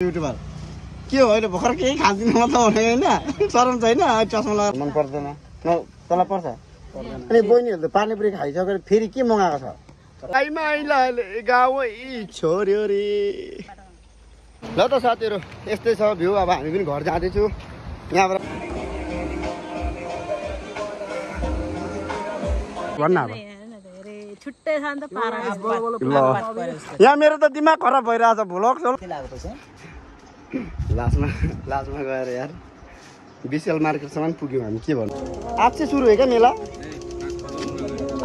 YouTuber के हो अहिले भर्खर केही खाँदिन मतलब भने हैन शरम छैन चस्मा लगाएर मन पर्दैन तँलाई पर्छ अनि बहिनीहरु त पानीपुरी खाइसकेर फेरि के मगाएको छ आई माइलाले गाउँ छोर्यो रे ल त साथीहरु यस्तै छ भ्यू अब हामी पनि घर जाँदै छु यहाँबाट भन्न अब छुट्टै छ नि त पारा यहाँ मेरो त दिमाग खराब भइरहेछ भ्लग लाजमा गएर यार विशाल मार्केटसम्म पुग्यौँ हामी के भन्नु आज चाहिँ सुरु हो क्या मेला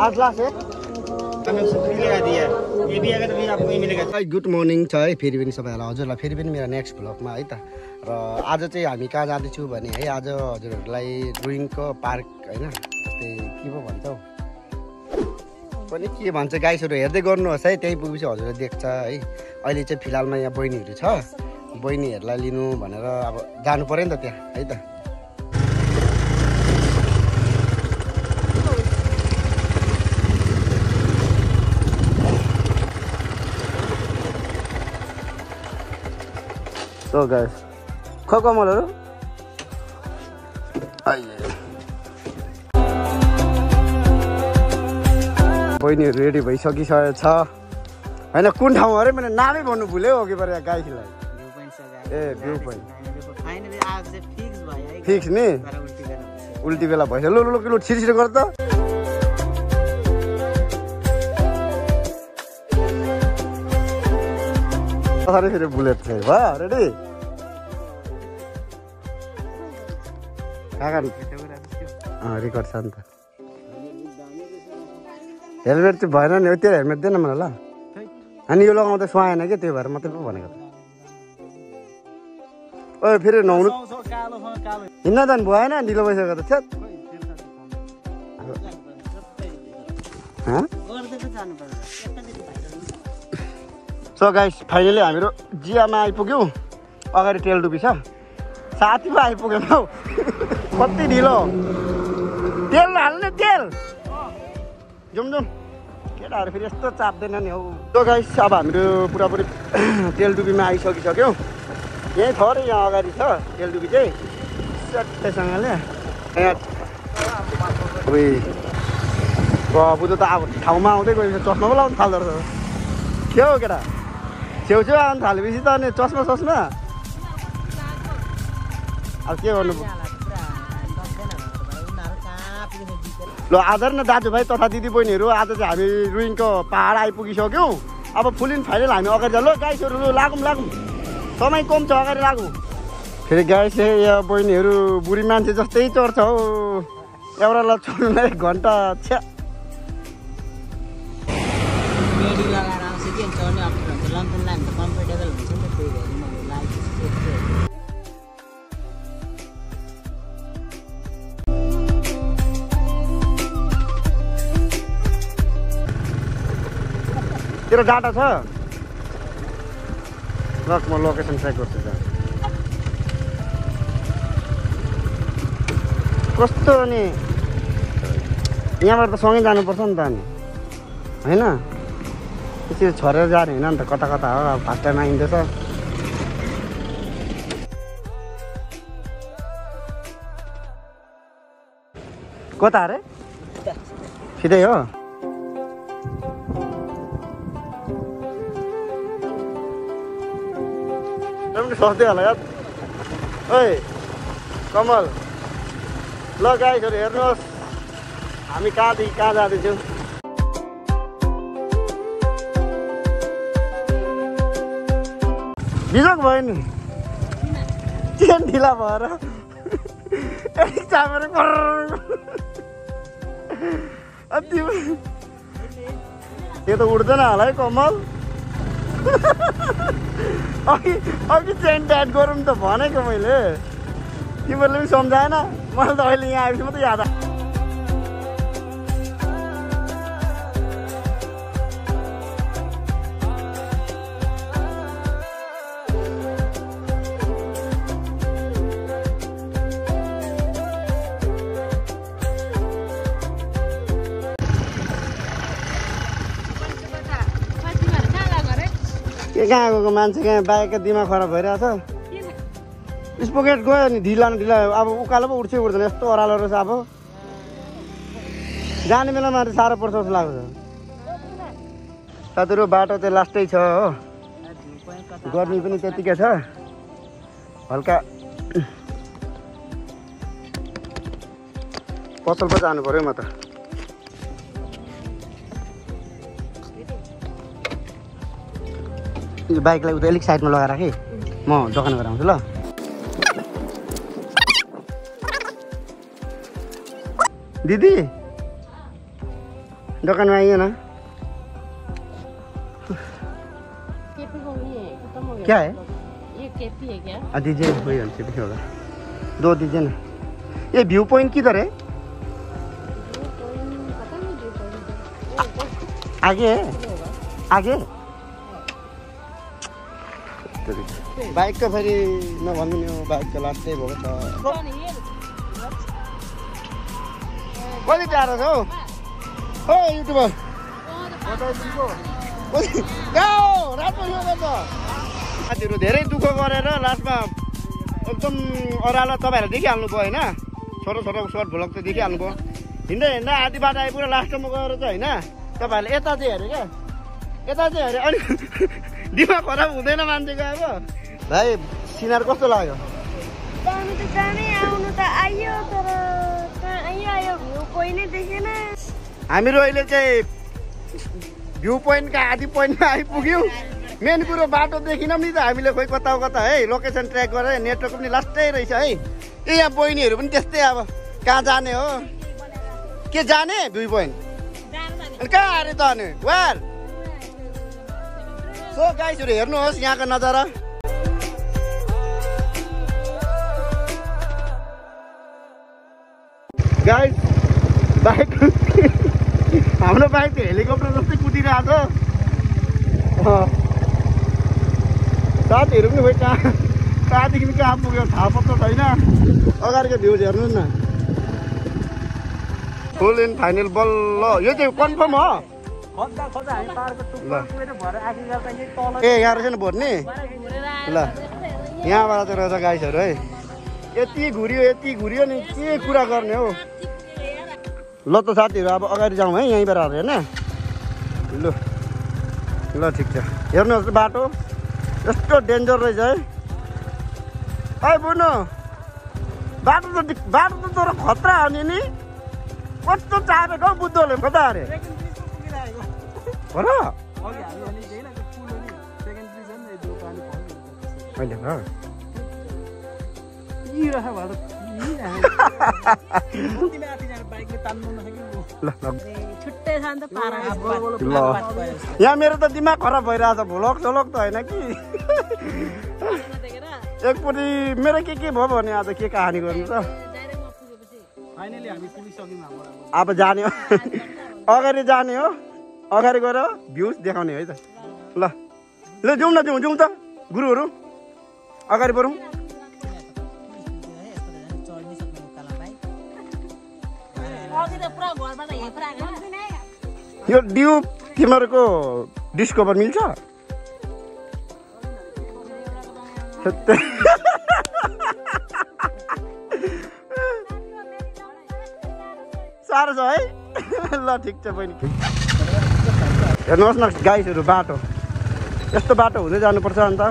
आज लास्ट है गुड मर्निङ छ है फेरि पनि सबैलाई हजुरलाई फेरि पनि मेरो नेक्स्ट भ्लगमा है त र आज चाहिँ हामी कहाँ जाँदैछौँ भने है आज हजुरहरूलाई रोइङको पार्क होइन त्यस्तै के पो भन्छ हौ पनि के भन्छ गाइसहरू हेर्दै गर्नुहोस् है त्यही पुगेपछि हजुरले देख्छ है अहिले चाहिँ फिलहालमा यहाँ बहिनीहरू छ बहिनीहरूलाई लिनु भनेर अब जानु पर्यो नि त त्यहाँ है त So guys, कमलहरू बहिनीहरू रेडी भइसकिसकेको छ होइन कुन ठाउँ अरे मैले नामै भन्नु भुल्यो हो कि पर गाईलाई ए भ्यू पोइन्ट फिक्स नि उल्टी बेला भइसक्यो लु लु लु छिटो गर त फेरि बुलेट छ भयो रेडी रेकर्ड छ नि त हेलमेट चाहिँ भएन नि त्यो हेलमेट दिएन मलाई ल अनि यो लगाउँदा सुहाएन कि त्यो भएर मात्रै पो भनेको ओ फेरि नहुनु हिँड्न जानु भएन ढिलो भइसक्यो त छ्याट सो गाइस फाइनली हामीहरू जियामा आइपुग्यौँ अगाडि तेलडुबी छ साथी पो आइपुग्यौँ हौ कति ढिलो तेल हाल्ने तेल जाउँ जाउँ केटाहरू फेरि यस्तो चाप्दैन नि हौ सो गाइस अब हामीहरू पुरापुरी तेलडुबीमा आइसकिसक्यौँ यहीँ थोरै यहाँ अगाडि छ तेलडुबी चाहिँ सट्टैसँगले यहाँ बुझ्नु त अब ठाउँमा आउँदै गएपछि चस्मा पो लाउनु थाल्दो रहेछ के हो केटा छेउछेउ आउनु थालेपछि त अनि चस्मा अब के गर्नु ल आज न दाजुभाइ तथा दिदी बहिनीहरू आज चाहिँ हामी रुइङको पहाड आइपुगिसक्यौँ अब फुल इन फाइनल हामी अगाडि ल गाइसहरू ल लागौँ समय कम छ अगाडि लागौँ फेरि गाइस यहाँ बहिनीहरू बुढी मान्छे जस्तै चढ्छ हौ एउटालाई चढ्नुलाई 1 घन्टा छ्या तेरो डाटा छ ल म लोकेसन ट्र्याक गर्छु कस्तो अनि यहाँबाट त सँगै जानुपर्छ नि त अनि होइन त्यसरी छोडेर जाने होइन नि त कता कता हो अब फर्स्ट टाइम आइँदैछ कता अरे सिधै हो सस्तै होला यार ओइ कमल ल गाइसहरू हेर्नुहोस् हामी कहाँदेखि कहाँ जाँदैछौँ बिजोक भयो नि चेन ढिला भएर चामेर त्यो त उड्दैन होला है कमल अघि चेन टाइट गरौँ त भनेको मैले तिमीहरूले पनि सम्झाएन मलाई त अहिले यहाँ आएपछि मात्रै याद आयो कहाँ गएको मान्छे कहाँ बाइकको दिमाग खराब भइरहेछ स्पोकेट गयो नि ढिला न ढिला अब उकालो पो उठ्छै उठ्दैन यस्तो ओह्रालो रहेछ अब जाने बेलामा साह्रो पर्छ जस्तो लाग्छ साथीहरू बाटो चाहिँ लास्टै छ हो गर्मी पनि त्यतिकै छ हल्का पसल पो जानु पर्यो म त यो बाइकलाई उता अलिक साइडमा लगाएर राखेँ म दोकान गएर आउँछु ल दिदी दोकानमा आइए ना क्या है ये केपी है क्या? दीजिए वही हमसे भी होगा 2 दीजिए ना ये व्यू पॉइंट किधर है आगे है आगे बाइक का फेरि नभन्नु नि बाइक त लास्टै भएको छ कति टाढो छ हौ युट्युबर साथीहरू धेरै दुःख गरेर लास्टमा एकदम ओह्रालो तपाईँहरूले देखिहाल्नु भयो होइन छोटो छोटो सर्ट भ्लग त देखिहाल्नु भयो हिँड्दै हिँड्दा आधी बाटो आइपुग्यो लास्टमा गएर चाहिँ होइन तपाईँहरूले यता चाहिँ हेऱ्यो क्या यता चाहिँ हेऱ्यो अनि दिमाग खराब हुँदैन मान्छेको अब भाइ सिनार कस्तो लाग्यो जानु त जानै आउनु त आइयो तर आयो भ्यू पोइन्टै देखेन हामीहरू अहिले चाहिँ भ्यू पोइन्टका आधी पोइन्टमा आइपुग्यौँ मेन कुरो बाटो देखिनौँ नि त हामीले खोइ कता कता है लोकेसन ट्र्याक गरेर नेटवर्क पनि लास्टै रहेछ है ए यहाँ बहिनीहरू पनि त्यस्तै अब कहाँ जाने हो के जाने भ्यू पोइन्ट अनि कहाँ अरे त अनि वार सो गाइसहरू हेर्नुहोस् यहाँको नजारा गाइस बाइक हाम्रो बाइक त हेलिकप्टर जस्तै कुदिरहेको छ साथीहरू पनि खोइ कहाँदेखि कहाँ पुग्यो थाहा पत्ता छैन अगाडिको भ्यूज हेर्नुहोस् न फुल एन्ड फाइनल बल्ल यो चाहिँ कन्फर्म हो ए यहाँ रहेछ नि भोट्ने ल यहाँबाट चाहिँ रहेछ गाइसहरू है यति घुरियो नि के कुरा गर्ने हो ल त साथीहरू अब अगाडि जाउँ है यहीँबाट होइन ल ल ठिक छ हेर्नुहोस् बाटो यस्तो डेन्जर रहेछ है है बुझ्नु बाटो त तर खतरा हो नि कस्तो चापेको हौ बुद्धले कता अरे हो र अहिले छुट्टै छ नि त पारा यहाँ मेरो त दिमाग खराब भइरहेछ भ्लग सलग त होइन कि एकपट्टि मेरो के भयो भने आज के कहानी गर्नु त अब जाने हो अगाडि जाने हो अगाडि गएर भ्यूज देखाउने है त ल ल जाउँ न जाउँ त गुरुहरू अगाडि बढौँ यो ड्यू तिमीहरूको डिस्कभर मिल्छ साह्रो छ है ल ठिक छ बहिनी हेर्नुहोस् न गाइसहरू बाटो यस्तो बाटो हुँदै जानुपर्छ अन्त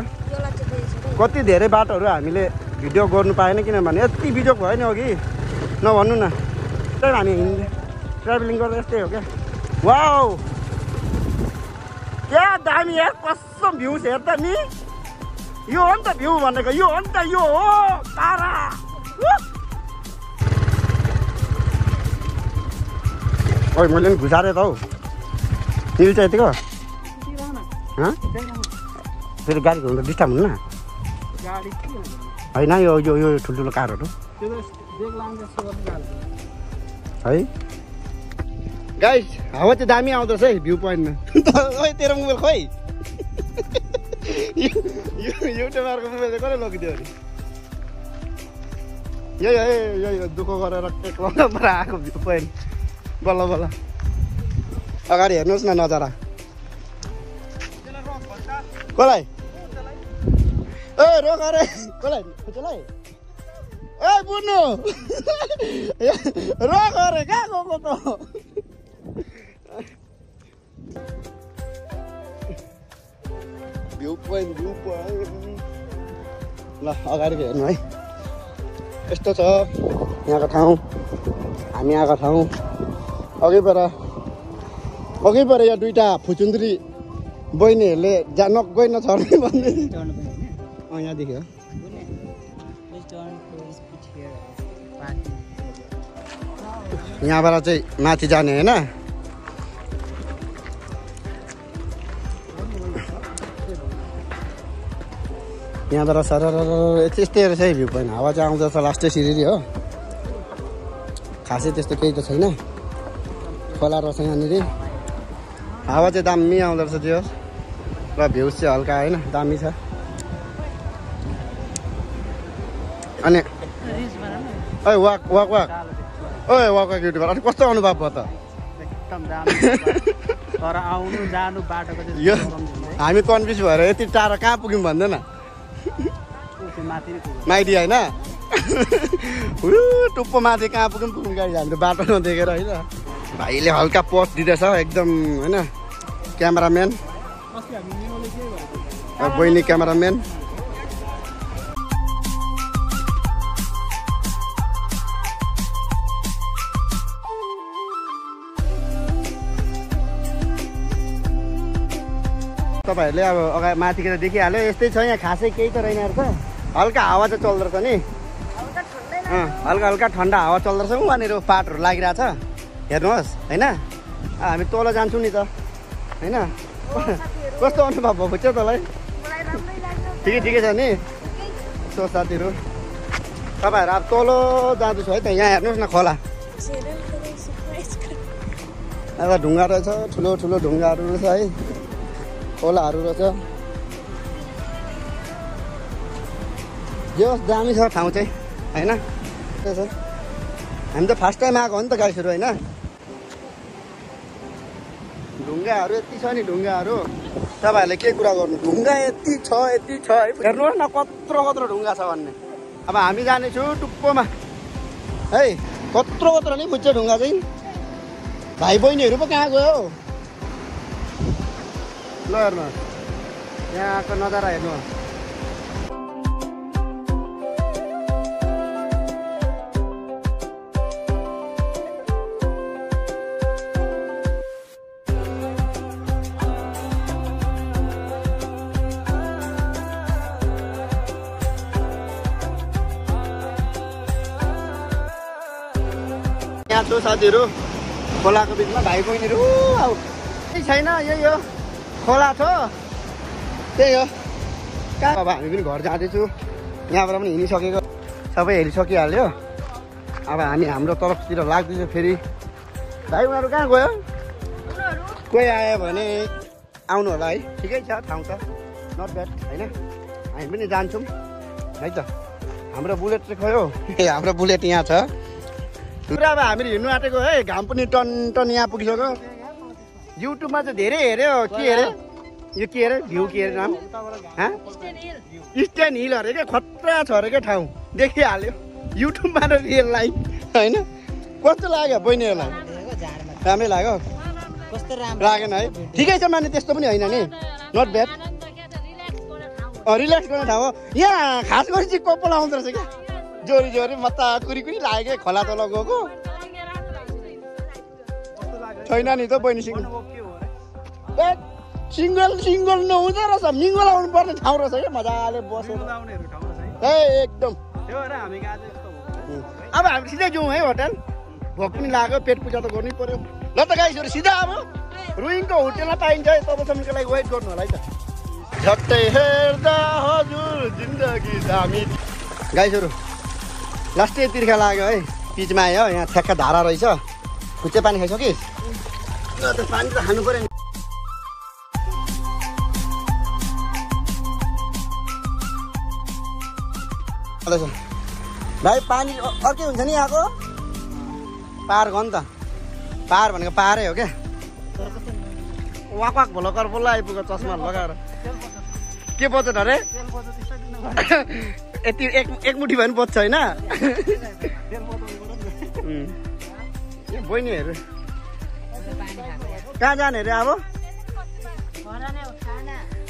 कति धेरै बाटोहरू हामीले भिडियो गर्नु पाएन किनभने यति बिजोग भयो नि अघि नभन्नु न हामी ट्राभलिङ गर्दा यस्तै हो क्या वाउ क्या दामी यार कस्तो भ्यूज हेर त नि यो हो नि त भ्यू भनेको यो हो नि त यो हो तारा ओइ मैले पनि घुसारेँ त हौ मिल्छ यतिको फेरि गाडीको हुँदा डिस्टर्ब हुन्न होइन यो यो यो ठुल्ठुलो कारहरू है गाइस हावा चाहिँ दामी आउँदैछ है भ्यू पोइन्टमा ओइ तेरो मोबाइल खोइ युट्युबरको मोबाइल चाहिँ कसले लगिदियो अरे यही दुःख गरेर टेक लगाएर आएको भ्यू पोइन्ट बल्ल बल्ल अगाडि हेर्नुहोस् न नजारा कसलाई ए रोक अरे कसलाई खुचेलाई ए बुनु रोक अरे कहाँ गएको त भ्यू पोइन्ट ल अगाडिको हेर्नु है यस्तो छ यहाँको ठाउँ हामी आएको ठाउँ अघि पर यहाँ दुईटा फुचुन्द्री बहिनीहरूले गइ नछर्ने भन्दै यहाँदेखि हो यहाँबाट चाहिँ माथि जाने होइन यहाँबाट सर यस्तै रहेछ है भ्यू पोइन्ट हावा चाहिँ आउँछ लास्टै सिँढी हो खासै त्यस्तो केही त छैन खोला रहेछ यहाँनिर हावा चाहिँ दामी आउँदो रहेछ त्यो र भ्यूज चाहिँ हल्का होइन दामी छ अनि ओइ वाक युट्युबर अनि कस्तो अनुभव भयो त एकदम दामी तर आउनु जानु बाटोको यो हामी कन्फ्युज भएर यति टाढा कहाँ पुग्यौँ भन्दैन माइती होइन टुप्पो माथि कहाँ पुग्यौँ गाडी हामीले बाटो नदेखेर होइन भाइले हल्का पोस्ट दिँदैछ एकदम होइन क्यामेराम्यान बहिनी क्यामेराम्यान तपाईँहरूले अब अगाडि माथितिर देखिहाल्यो यस्तै छ यहाँ खासै केही त रहेन रहेछ हल्का हावा चाहिँ चल्दो रहेछ नि हल्का ठन्डा हावा चल्दो रहेछ वहाँनिर पाटहरू लागिरहेछ हेर्नुहोस् होइन हामी तल जान्छौँ नि त होइन कस्तो अनुभव भएको छ तँलाई ठिकै छ नि सो साथीहरू तपाईँहरू अब तल जाँदैछु है त यहाँ हेर्नुहोस् न खोला अब ढुङ्गा रहेछ ठुलो ढुङ्गाहरू रहेछ है खोलाहरू रहेछ जो दामी छ ठाउँ चाहिँ होइन हामी त फर्स्ट टाइम आएको हो नि त गाइसहरू होइन ढुङ्गाहरू यति छ नि ढुङ्गाहरू तपाईँहरूले के कुरा गर्नु ढुङ्गा यति छ है हेर्नुहोस् न कत्रो ढुङ्गा छ भन्ने अब हामी जानेछु टुप्पोमा है कत्रो नि बुझ्छ ढुङ्गा चाहिँ भाइ बहिनीहरू पो कहाँ गयो ल हेर्नुहोस् यहाँको नजारा हेर्नुहोस् यहाँ छु साथीहरू खोलाको बिचमा भाइ बहिनीहरू अब केही छैन यही हो खोला छ त्यही हो कहाँ अब हामी पनि घर जाँदैछु यहाँबाट पनि हिँडिसकेको सबै हेरिसकिहाल्यो अब हामी हाम्रो तर्फतिर लाग्दैछ फेरि भाइ उनीहरू कहाँ गयो कोही आयो भने आउनु होला है ठिकै छ ठाउँ त नट ब्याड होइन हामी पनि जान्छौँ है त हाम्रो बुलेट चाहिँ खयो हाम्रो बुलेट यहाँ छ पुरा अब हामीले हिँड्नु आँटेको है घाम पनि टन यहाँ पुगिसक्यो युट्युबमा चाहिँ धेरै हेऱ्यो के हेऱ्यो यो के अरे भ्यू के अरे नाम स्ट्यान्ड हिल अरे क्या खतरा छ अरे क्या ठाउँ देखिहाल्यो युट्युबमा र रियल लाइफ होइन कस्तो लाग्यो बहिनीहरूलाई राम्रै लाग्यो लागेन है ठिकै छ माने त्यस्तो पनि होइन नि नट ब्याड रिल्याक्स गर्ने ठाउँ हो यहाँ खास गरी चाहिँ कपाल आउँदो रहेछ क्या जोरी मता कुरी लाग्यो खोला तल गएको छैन नि त बहिनीसँग सिङ्गल नहुँदो रहेछ मिङ्गल आउनु पर्ने ठाउँ रहेछ क्या मजाले बसेर ए एकदम अब हामी सिधै जाउँ है होटल भोक पनि लाग्यो पेट पूजा त गर्नै पर्यो ल त गाइसहरू सिधा अब रुइङको होटेलमा पाइन्छ तबसम्मको लागि वेट गर्नु होला है त झट्टै हेर्दा हजुर जिन्दगी दामी गाइसहरू लास्टै तिर्खा लाग्यो है पिचमा आयो यहाँ ठ्याक्क धारा रहेछ खुच्चे पानी खाइसकिस् पानी त खानु पर्यो नि भाइ पानी अर्कै हुन्छ नि यहाँको पार गयो नि त पार भनेको पारै हो क्या वाक भोलकर बोल्ला आइपुग्यो चस्मा लगाएर के बजेट अरे यति एक मुठी भए पनि बज्छ होइन बहिनीहरू कहाँ जाने अरे अब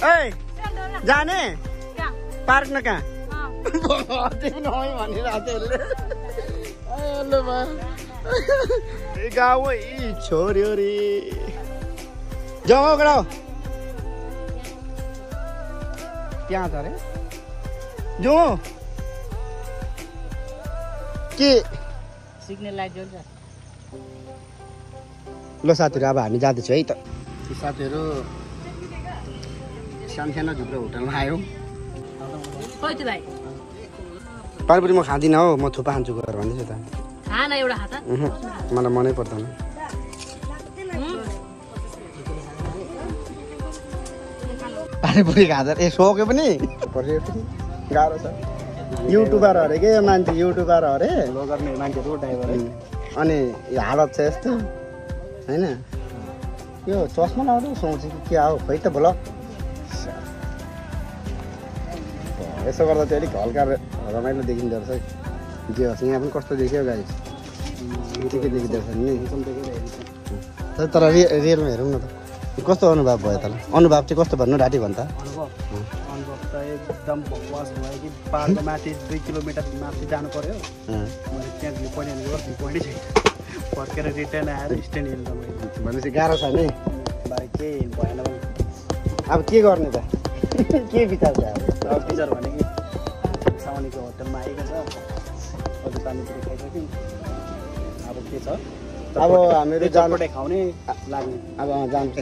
ए जाने पार्क न कहाँ गाउँ छोर्यो रे जाउँ गराउ त्यहाँ छ अरे जाउँ के सिग्नल लाइट जल्छ ल साथीहरू अब हामी जाँदैछौँ है त साथीहरू सानो झुप्रो होटलमा आयौँ पानीपुरी म खाँदिनँ हौ म थुक्पा खान्छु गएर भन्दैछु त खाना एउटा खाता मलाई मनै पर्दैन पानीपुरी खाँदा ए सक्यो पनि गाह्रो छ युट्युबर अरे के मान्छे युट्युबर अरे गर्ने मान्छेहरू ड्राइभर अनि हालत छ यस्तो होइन यो चस्मा लाउँदा सोच्छु कि के हो खोइ त भोल यसो गर्दा चाहिँ अलिक हल्का रमाइलो देखिँदो रहेछ जे होस् यहाँ पनि कस्तो देखियो गाडी ठिकै देखिँदो रहेछ नि तर रियलमा हेरौँ न त कस्तो अनुभव भयो त अनुभव चाहिँ कस्तो भन्नु राति भन् त अनुभव त एकदम बकवास भयो कि पाहाडको माथि 2 किलोमिटर माथि जानु पर्यो मैले त्यहाँ भ्यू पोइन्टै छैन फर्केर रिटर्न आएर स्ट्यान्ड हिँड्दा भनेपछि गाह्रो छ नि बारे केही भएन अब के गर्ने त के विचार छ अब टिचर भने कि साउनीको होटलमा आएको छ अझ पानीपुरी खाइसक्यौँ अब के छ अब हामीहरू चटपटे खाउने लाग्ने अब जान्छ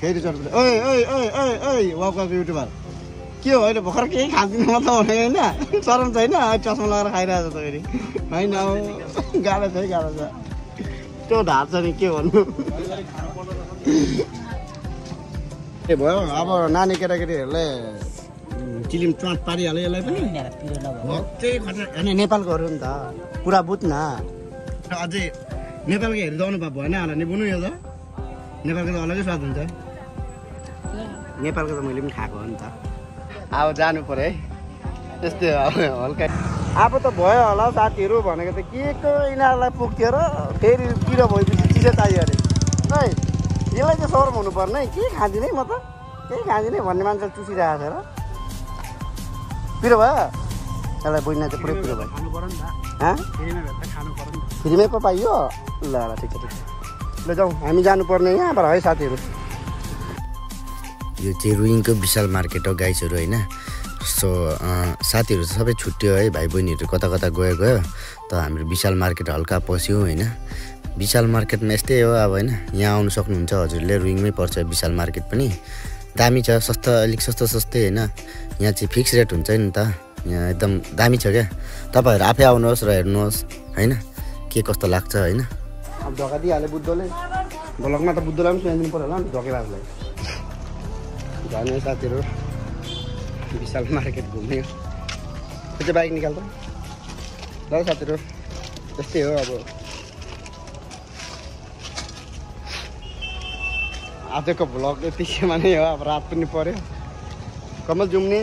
फेरि चटपटे ओइ ओइ ओइ ओइ ओइ वाक युट्युबर के हो अहिले भर्खर केही खाँदिनँ मतलब भने होइन शरम छैन चस्मा लगाएर खाइरहेको छ त फेरि होइन गाह्रो छ है गाह्रो छ त्यो ढाड छ नि के भन्नु ए भयो अब नानी केटाकेटीहरूलाई चिलिम चुवाट पारिहाल्यो यसलाई पनि होइन नेपालकोहरू नि त कुरा बुझ्न र अझै नेपालको हेर्दा अनुभव भएन होला नि बुझ्नु यो त नेपालको त अलग्गै स्वाद हुन्छ नेपालको त मैले पनि खाएको हो नि त अब जानु पर्यो है त्यस्तै हल्का अब त भयो होला साथीहरू भनेको त के को यिनीहरूलाई पुग्थ्यो र फेरि पिरो भएपछि चिसो चाहियो अरे है यसलाई चाहिँ शरम हुनुपर्ने के खाँदिनै म त केही खाँदिनै भन्ने मान्छे चुसिरहेको छ र पिरो भयो यसलाई बुझ्न चाहिँ पुरै पिरो भयो खानु पर्यो नि त खानु पर्यो नि फ्रीमै पो पाइयो ल ल ठिक छ ल जाउँ हामी जानुपर्ने यहाँबाट है साथीहरू यो चाहिँ रुइङको विशाल मार्केट हो गाइसहरू होइन सो साथीहरू सबै छुट्यो है भाइ बहिनीहरू कता कता गयो त हाम्रो विशाल मार्केट हल्का पस्यो होइन विशाल मार्केटमा यस्तै हो अब होइन यहाँ आउनु सक्नुहुन्छ हजुरले रुइङमै पर्छ विशाल मार्केट पनि दामी छ सस्तो अलिक सस्तै होइन यहाँ चाहिँ फिक्स रेट हुन्छ नि त यहाँ एकदम दामी छ क्या तपाईँहरू आफै आउनुहोस् र हेर्नुहोस् होइन के कस्तो लाग्छ होइन अब धोका दिइहाल्यो बुद्धले ब्लगमा त बुद्धलाई पनि सुनाइदिनु पऱ्यो होला नि धोकेबाजलाई जाने साथीहरू विशाल मार्केट घुम्ने त्यो चाहिँ बाइक निकाल्छ ल साथीहरू त्यस्तै हो अब आजको भ्लग यतिसम्म नै हो अब रात पनि पर्यो कमल जुम्ने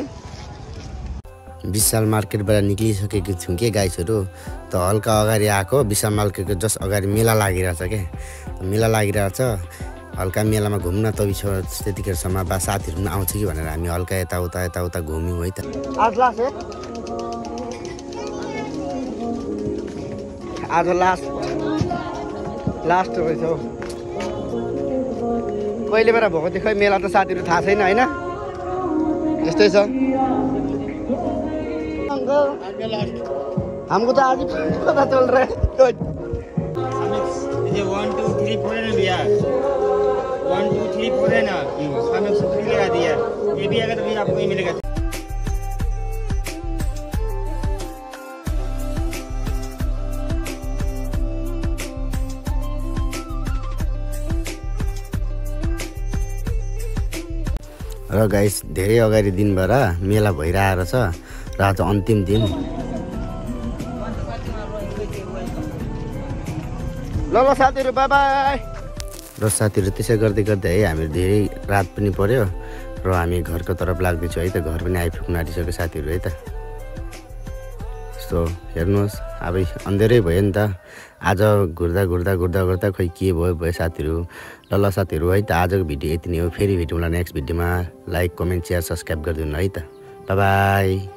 विशाल मार्केटबाट निक्लिसकेको छौँ के गाइसहरू त हल्का अगाडि आएको विशाल मार्केटको जस्ट अगाडि मेला लागिरहेछ क्या मेला लागिरहेछ हल्का मेलामा घुम्न त त्यतिखेरसम्म बा साथीहरू पनि आउँछ कि भनेर हामी हल्का यताउता घुम्यौँ है त आज लास्ट रहेछ हौ कहिलेबाट भएको थियो खै मेला त साथीहरू थाहा छैन होइन यस्तै छ हमको तो आज पता चल रहा है 1 2 3 4 है भैया 1 2 3 4 है ना हमें फ्री लगा दिया ये भी अगर भी आपको ही मिलेगा र गाइस धेरै अगाडि दिनबाट मेला भइरहेको छ र आज अन्तिम दिन ल साथीहरू बाई बाई र साथीहरू त्यसै गर्दै है हामी धेरै रात पनि पर्यो र र हामी घरको तर्फ लाग्दैछौँ है त। घर पनि आइपुग्न आँटिसक्यो साथीहरू है त। सो हेर्नुहोस् अब अन्धेरै भयो नि त। आज घुर्दा खोइ के भयो साथीहरू। ल साथीहरू है त, आजको भिडियो यति नै हो। फेरि भेटौँला नेक्स्ट भिडियोमा। लाइक कमेन्ट सेयर सब्सक्राइब गरिदिनु है त। बाई।